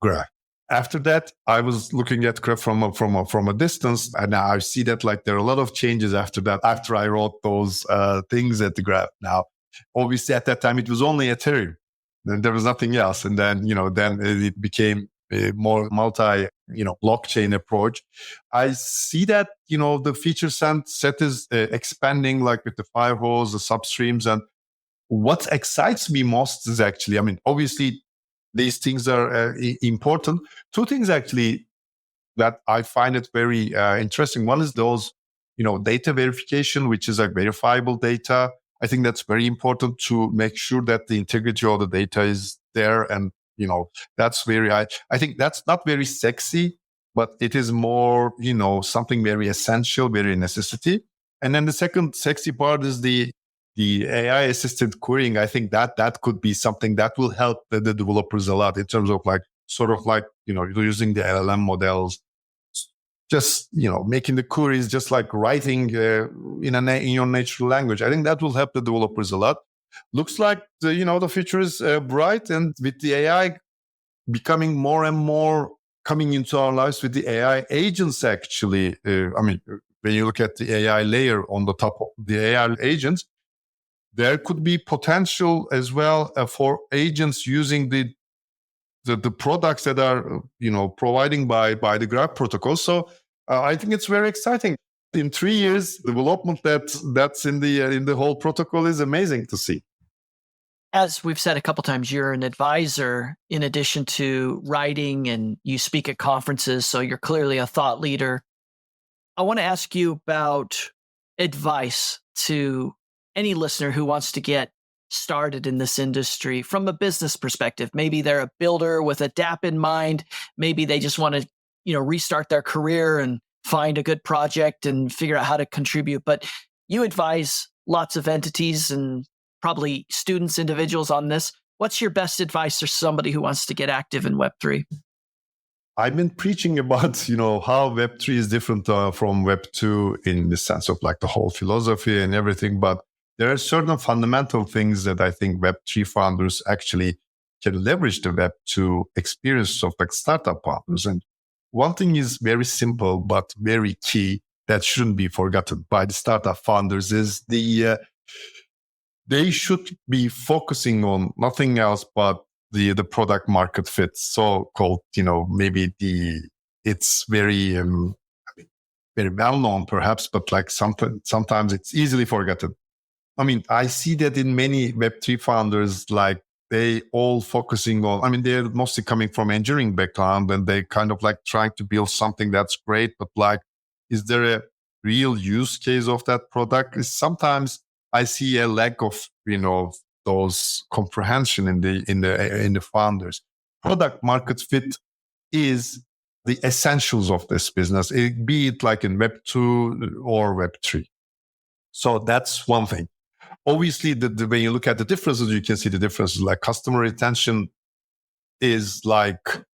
Graph. After that, I was looking at Graph from a distance, and now I see that like there are a lot of changes after that. After I wrote those things at the Graph, now obviously at that time it was only Ethereum, then there was nothing else, and then then it became a more multi blockchain approach. I see that the feature set is expanding, like with the firewalls, the substreams, and what excites me most is actually, obviously these things are important. 2 things actually that I find it very interesting. One is those, data verification, which is like verifiable data. I think that's very important to make sure that the integrity of the data is there. And, that's I think that's not very sexy, but it is more, something very essential, very necessity. And then the second sexy part is the AI assisted querying. I think that could be something that will help the developers a lot in terms of like, sort of like, using the LLM models, just, making the queries just like writing in your natural language. I think that will help the developers a lot. Looks like the future is bright, and with the AI becoming more and more coming into our lives, with the AI agents actually, when you look at the AI layer on the top of the AI agents, there could be potential as well for agents using the products that are providing by the Graph protocol. So I think it's very exciting. In 3 years, development that's in the whole protocol is amazing to see.
As we've said a couple times, you're an advisor in addition to writing, and you speak at conferences, so you're clearly a thought leader. I want to ask you about advice to any listener who wants to get started in this industry from a business perspective. Maybe they're a builder with a DApp in mind. Maybe they just want to, restart their career and find a good project and figure out how to contribute. But you advise lots of entities and probably students, individuals on this. What's your best advice for somebody who wants to get active in Web3?
I've been preaching about, how Web3 is different from Web2 in the sense of like the whole philosophy and everything. But there are certain fundamental things that I think Web3 founders actually can leverage the Web2 experience of like startup founders. And one thing is very simple, but very key that shouldn't be forgotten by the startup founders is they should be focusing on nothing else but the product market fit. So called, maybe it's very, very well known perhaps, but like sometimes it's easily forgotten. I see that in many Web3 founders, like they all focusing on, they're mostly coming from engineering background, and they kind of like trying to build something that's great, but like, is there a real use case of that product? Sometimes I see a lack of, those comprehension in the founders. Product market fit is the essentials of this business, be it like in Web2 or Web3. So that's one thing. Obviously, when you look at the differences, you can see the differences. Like customer retention is like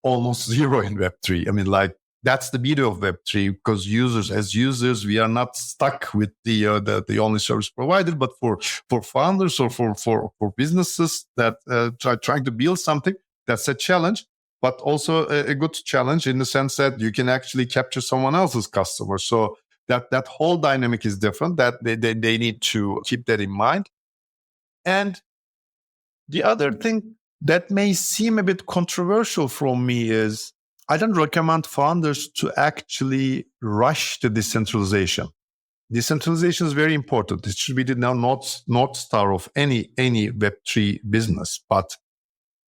almost zero in Web3. I mean, like that's the beauty of Web3 because as users, we are not stuck with the only service provided. But for founders or for businesses that trying to build something, that's a challenge. But also a good challenge in the sense that you can actually capture someone else's customer. So that whole dynamic is different. That they need to keep that in mind. And the other thing that may seem a bit controversial from me is I don't recommend founders to actually rush the decentralization. Decentralization is very important. It should be the north star of any Web3 business. But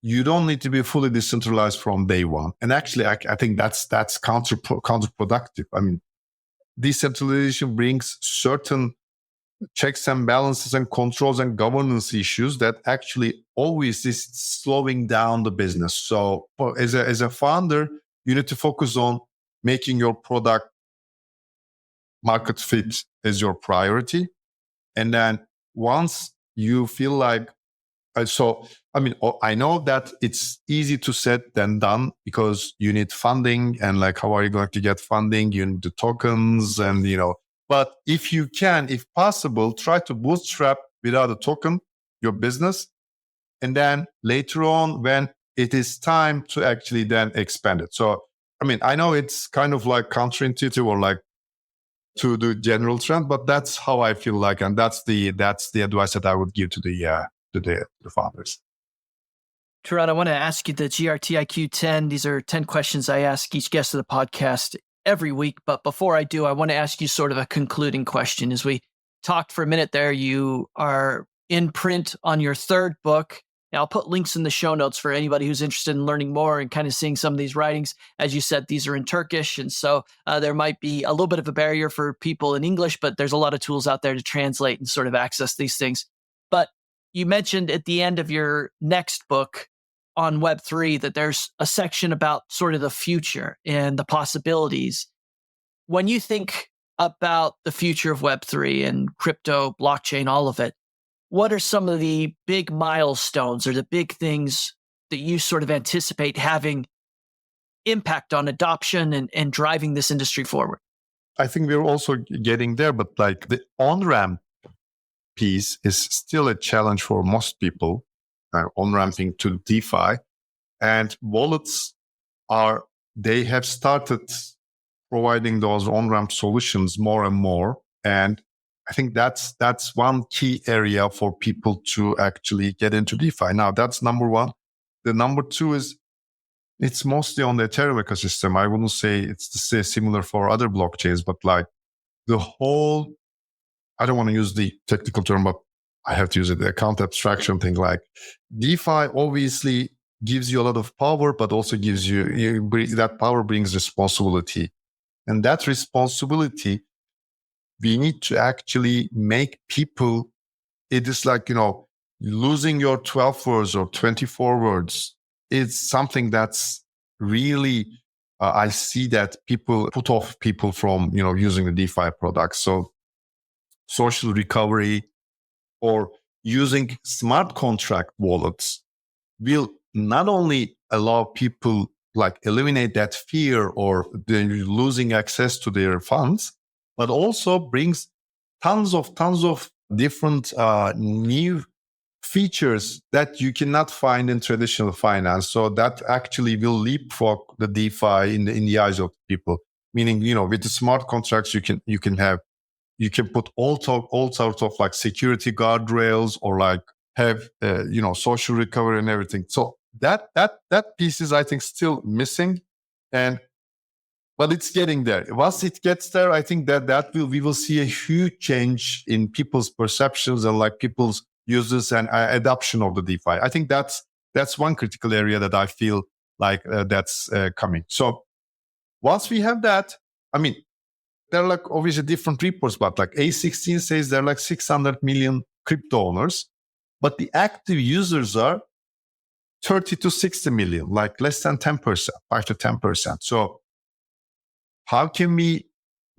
you don't need to be fully decentralized from day one. And actually, I think that's counterproductive. I mean, decentralization brings certain checks and balances and controls and governance issues that actually always is slowing down the business. So as a founder, you need to focus on making your product market fit as your priority. And then once you feel like, I know that it's easy to set than done because you need funding and like, how are you going to get funding? You need the tokens and, but if you can, if possible, try to bootstrap without a token your business. And then later on, when it is time to actually then expand it. So, I know it's kind of like counterintuitive or like to the general trend, but that's how I feel like, and that's the advice that I would give to the founders.
Turan, I want to ask you the GRTiQ 10. These are 10 questions I ask each guest of the podcast every week. But before I do, I want to ask you sort of a concluding question. As we talked for a minute there, you are in print on your third book. Now, I'll put links in the show notes for anybody who's interested in learning more and kind of seeing some of these writings. As you said, these are in Turkish. And so there might be a little bit of a barrier for people in English, but there's a lot of tools out there to translate and sort of access these things. But you mentioned at the end of your next book on Web3 that there's a section about sort of the future and the possibilities. When you think about the future of Web3 and crypto, blockchain, all of it, what are some of the big milestones or the big things that you sort of anticipate having impact on adoption and driving this industry forward?
I think we're also getting there, but like the on-ramp piece is still a challenge for most people, on-ramping to DeFi. And wallets they have started providing those on-ramp solutions more and more. And I think that's one key area for people to actually get into DeFi. Now, that's number one. The number two is it's mostly on the Ethereum ecosystem. I wouldn't say it's similar for other blockchains, but like the whole, I don't want to use the technical term, but I have to use it, the account abstraction thing. Like DeFi obviously gives you a lot of power, but also gives that power brings responsibility. And that responsibility, we need to actually make people, it is like, losing your 12 words or 24 words is something that's really, I see that people put off people from, using the DeFi products. So social recovery or using smart contract wallets will not only allow people like eliminate that fear or losing access to their funds, but also brings tons of different new features that you cannot find in traditional finance. So that actually will leapfrog the DeFi in the eyes of people. Meaning, with the smart contracts, you can put all sorts of like security guardrails or like have social recovery and everything. So that piece is, I think, still missing, but it's getting there. Once it gets there, I think we will see a huge change in people's perceptions and like people's uses and adoption of the DeFi. I think that's one critical area that I feel like that's coming. So once we have that, there are like obviously different reports, but like A16 says there are like 600 million crypto owners, but the active users are 30 to 60 million, like less than 10%, 5 to 10%. So how can we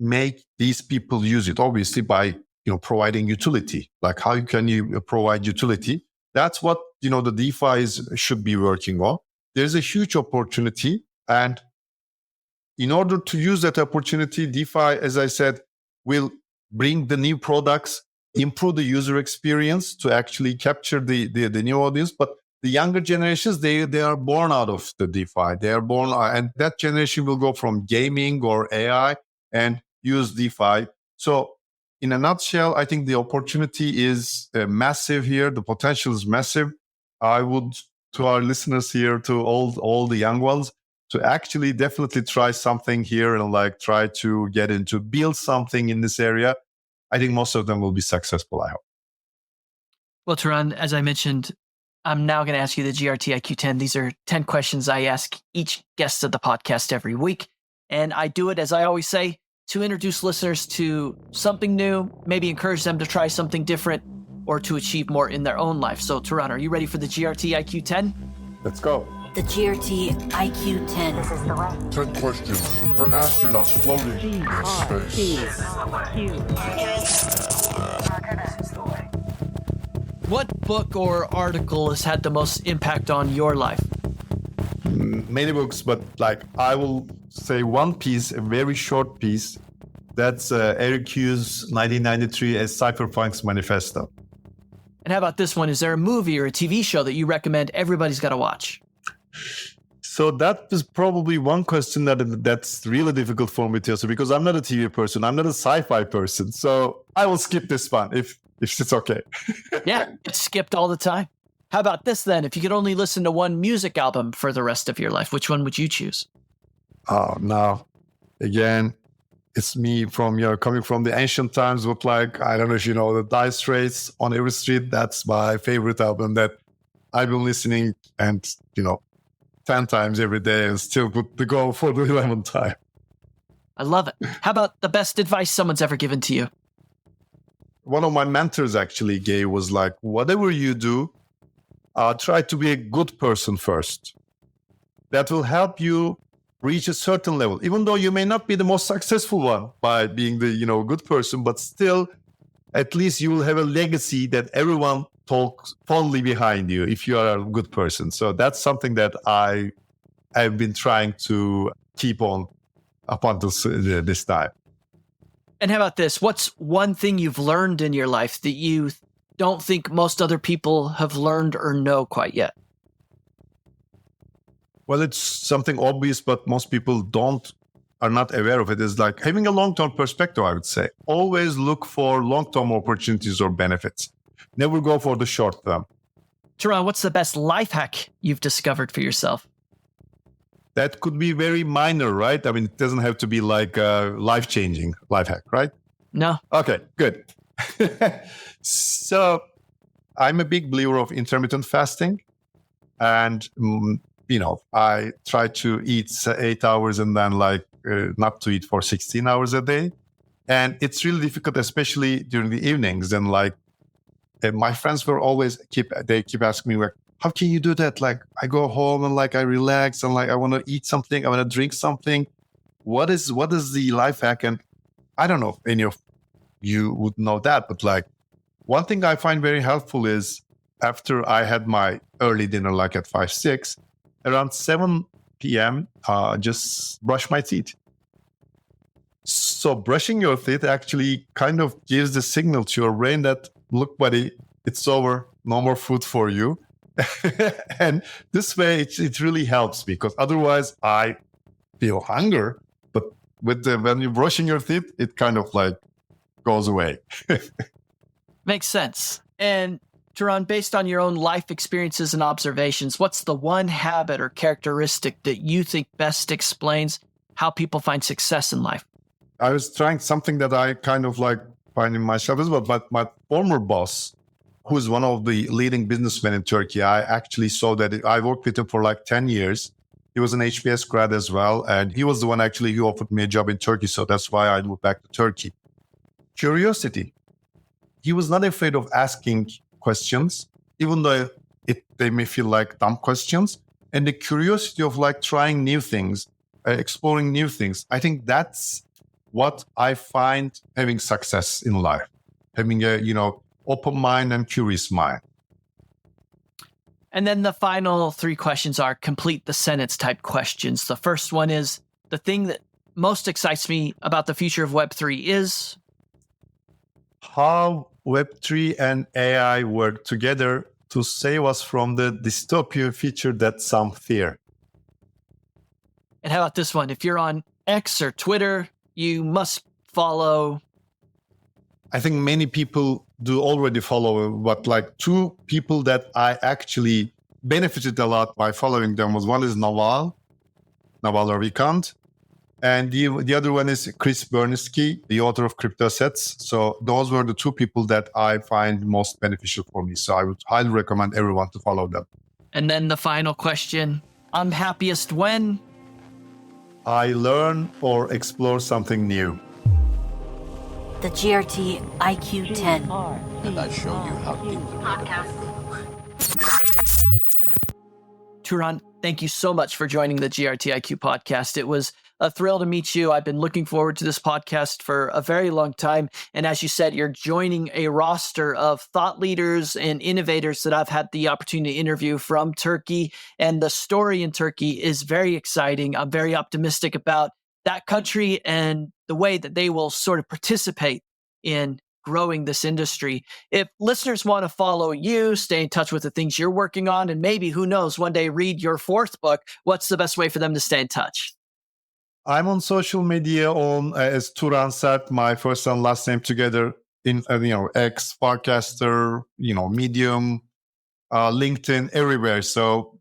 make these people use it? Obviously by providing utility. Like how can you provide utility? That's what, the DeFi should be working on. There's a huge opportunity. And in order to use that opportunity, DeFi, as I said, will bring the new products, improve the user experience to actually capture the new audience. But the younger generations, they are born out of the DeFi. They are born, and that generation will go from gaming or AI and use DeFi. So in a nutshell, I think the opportunity is massive here. The potential is massive. I would, to our listeners here, to all the young ones, to actually definitely try something here and try to get into, build something in this area. I think most of them will be successful, I hope.
Well, Turan, as I mentioned, I'm now going to ask you the GRTiQ 10. These are 10 questions I ask each guest of the podcast every week. And I do it, as I always say, to introduce listeners to something new, maybe encourage them to try something different or to achieve more in their own life. So, Turan, are you ready for the GRTiQ 10?
Let's go.
The GRTiQ 10.
10 questions for astronauts floating in space.
What book or article has had the most impact on your life?
Many books, but I will say one piece, a very short piece. That's Eric Hugh's 1993 A Cypherpunk's Manifesto.
And how about this one? Is there a movie or a TV show that you recommend everybody's got to watch?
So that is probably one question that's really difficult for me to answer because I'm not a TV person. I'm not a sci-fi person. So I will skip this one if it's okay.
Yeah, it's skipped all the time. How about this then? If you could only listen to one music album for the rest of your life, which one would you choose?
Oh, no. Again, it's me coming from the ancient times with I don't know if you know, the Dire Straits on Every Street. That's my favorite album that I've been listening and, 10 times every day and still put the goal for the 11th time.
I love it. How about the best advice someone's ever given to you?
One of my mentors actually gave was whatever you do, try to be a good person first. That will help you reach a certain level, even though you may not be the most successful one by being the good person, but still, at least you will have a legacy that everyone talks fondly behind you if you are a good person. So that's something that I have been trying to keep on up until this time.
And how about this? What's one thing you've learned in your life that you don't think most other people have learned or know quite yet?
Well, it's something obvious, but most people are not aware of it. It's having a long-term perspective, I would say. Always look for long-term opportunities or benefits. Never go for the short term.
Turan, what's the best life hack you've discovered for yourself?
That could be very minor, right? I mean, it doesn't have to be a life-changing life hack, right?
No.
Okay, good. So I'm a big believer of intermittent fasting. And, I try to eat 8 hours and then not to eat for 16 hours a day. And it's really difficult, especially during the evenings. And my friends were always keep asking me, how can you do that? I go home and I relax and I want to eat something. I want to drink something. What is the life hack? And I don't know if any of you would know that, but one thing I find very helpful is after I had my early dinner, at 5, 6, around 7 p.m., just brush my teeth. So brushing your teeth actually kind of gives the signal to your brain that, look, buddy, it's over. No more food for you. And this way, it really helps because otherwise I feel hunger. But when you're brushing your teeth, it kind of goes away.
Makes sense. And Turan, based on your own life experiences and observations, what's the one habit or characteristic that you think best explains how people find success in life?
I was trying something that I kind of find in myself as well. But my former boss, who is one of the leading businessmen in Turkey, I actually saw that I worked with him for 10 years. He was an HBS grad as well. And he was the one actually who offered me a job in Turkey. So that's why I moved back to Turkey. Curiosity. He was not afraid of asking questions, even though they may feel like dumb questions. And the curiosity of trying new things, exploring new things. I think that's what I find having success in life. having a, open mind and curious mind.
And then the final three questions are complete the sentence type questions. The first one is, the thing that most excites me about the future of Web3 is
how Web3 and AI work together to save us from the dystopian future that some fear.
And how about this one? If you're on X or Twitter, you must follow.
I think many people do already follow, but like two people that I actually benefited a lot by following them was, one is Naval Ravikant, and the other one is Chris Bernesky, the author of Crypto Sets. So those were the two people that I find most beneficial for me. So I would highly recommend everyone to follow them.
And then the final question, I'm happiest when
I learn or explore something new.
The GRTiQ 10.
And I show you how deep
Turan, thank you so much for joining the GRTiQ podcast. It was a thrill to meet you. I've been looking forward to this podcast for a very long time. And as you said, you're joining a roster of thought leaders and innovators that I've had the opportunity to interview from Turkey. And the story in Turkey is very exciting. I'm very optimistic about that country and the way that they will sort of participate in growing this industry. If listeners want to follow you, stay in touch with the things you're working on, and maybe, who knows, one day read your fourth book, what's the best way for them to stay in touch?
I'm on social media as Turan Sert, my first and last name together, in X, Podcaster, Medium, LinkedIn, everywhere. So,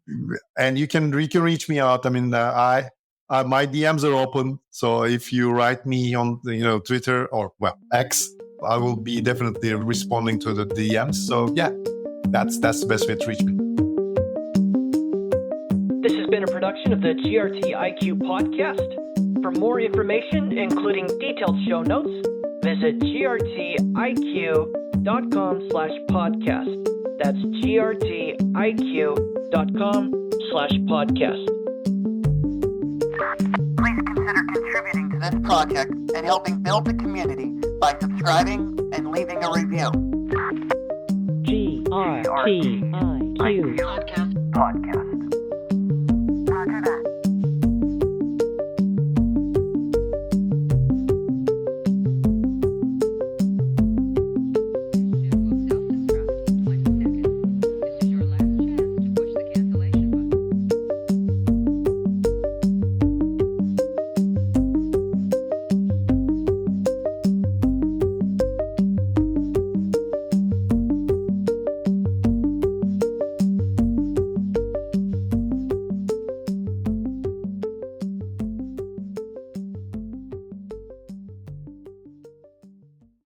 and you can reach me out. I mean, my DMs are open. So if you write me on Twitter or X, I will be definitely responding to the DMs. So yeah, that's the best way to reach me.
This has been a production of the GRTiQ podcast. For more information, including detailed show notes, visit grtiq.com/podcast. That's grtiq.com/podcast.
Please consider contributing to this project and helping build the community by subscribing and leaving a review.
GRTiQ
Podcast.